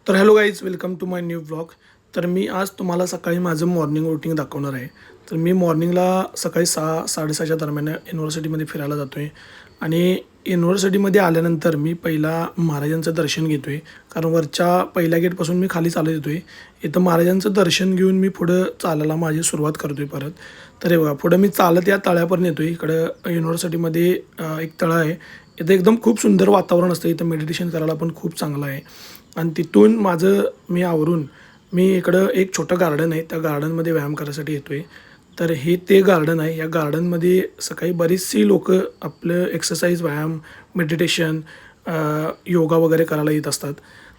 तर hello guys, welcome to my new vlog. तर मी आज तुम्हाला सकाळी माझं मॉर्निंग रुटीन दाखवणार आहे. तर मी मॉर्निंगला सकाळी 6-6:30च्या दरम्यान युनिव्हर्सिटीमध्ये फिरायला जातो आहे. आणि युनिव्हर्सिटीमध्ये आल्यानंतर मी पहिला महाराजांचं दर्शन घेतो आहे. कारण वरच्या पहिल्या गेटपासून मी खाली चालत येतो आहे. इथं महाराजांचं दर्शन घेऊन मी पुढं चालायला माझी सुरुवात करतो आहे परत. तर हे बघा, पुढं मी चालत या तळ्यापर्यंत येतो आहे. इकडं युनिव्हर्सिटीमध्ये एक तळं आहे. इथं एकदम खूप सुंदर वातावरण असतं. इथं मेडिटेशन करायला पण खूप चांगलं आहे. आणि तिथून मी आवरून मी इकडं एक छोटं गार्डन आहे, त्या गार्डनमध्ये व्यायाम करायसाठी येतो आहे. तर हे ते गार्डन आहे. या गार्डनमध्ये सकाळी बरीचशी लोकं आपलं एक्सरसाइज, व्यायाम, मेडिटेशन, योगा वगैरे करायला येत असतात.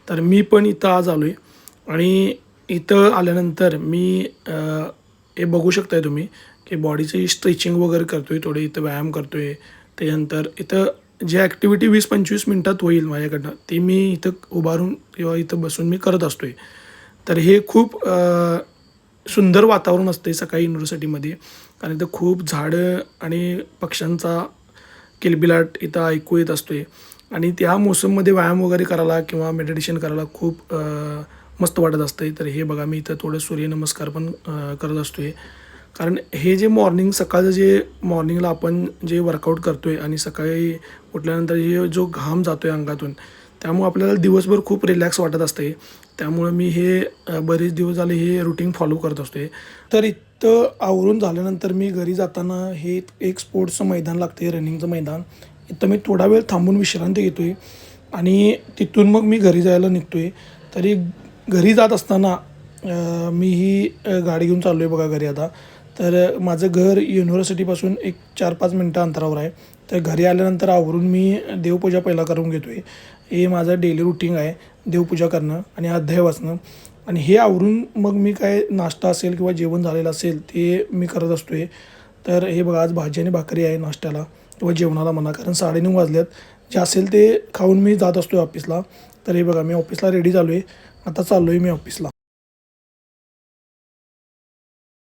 तर मी पण इथं आज आलो आहे. आणि इथं आल्यानंतर हे बघू शकताय तुम्ही की बॉडीची स्ट्रेचिंग वगैरे करतो आहे, थोडे इथं व्यायाम करतो आहे. त्याच्यानंतर इथं जी ॲक्टिव्हिटी 20-25 मिनटात होईल माझ्याकडनं, ती मी इथं उभारून किंवा इथं बसून मी करत असतो आहे. तर हे खूप सुंदर वातावरण असते सकाळी युनिव्हर्सिटीमध्ये. कारण इथं खूप झाडं आणि पक्ष्यांचा किलबिलाट इथं ऐकू येत असतो आहे. आणि त्या मोसममध्ये व्यायाम वगैरे करायला किंवा मेडिटेशन करायला खूप मस्त वाटत असतं. तर हे बघा, मी इथं थोडं सूर्यनमस्कार पण करत असतो आहे. कारण हे जे सकाळचं जे मॉर्निंगला आपण जे वर्कआउट करतो आहे आणि सकाळी उठल्यानंतर जो घाम जातो आहे अंगातून, त्यामुळं आपल्याला दिवसभर खूप रिलॅक्स वाटत असते. त्यामुळं मी बरेच दिवस झाले हे रुटीन फॉलो करत असतो आहे. तर इथं आवरून झाल्यानंतर मी घरी जाताना हे एक स्पोर्ट्सचं मैदान लागते, रनिंगचं मैदान. इथं मी थोडा वेळ थांबून विश्रांती घेतो आहे आणि तिथून मग मी घरी जायला निघतो आहे. तरी घरी जात असताना मी गाडी घेऊन चाललो आहे बघा घरी आता. तर माझं घर युनिव्हर्सिटीपासून एक 4-5 मिनटं अंतरावर आहे. तर घरी आल्यानंतर आवरून मी देवपूजा पहिला करून घेतो आहे. हे माझं डेली रुटीन आहे, देवपूजा करणं आणि अध्याय वाचणं. आणि हे आवरून मग मी काय नाश्ता असेल किंवा जेवण झालेलं असेल ते मी करत असतो आहे. तर हे बघा, आज भाजी आणि भाकरी आहे नाश्त्याला किंवा जेवणाला म्हणा, कारण 9:30 वाजल्यात. जे असेल ते खाऊन मी जात असतो आहे ऑफिसला. तर हे बघा, मी ऑफिसला रेडी झालो आहे. आता चाललो आहे मी ऑफिसला.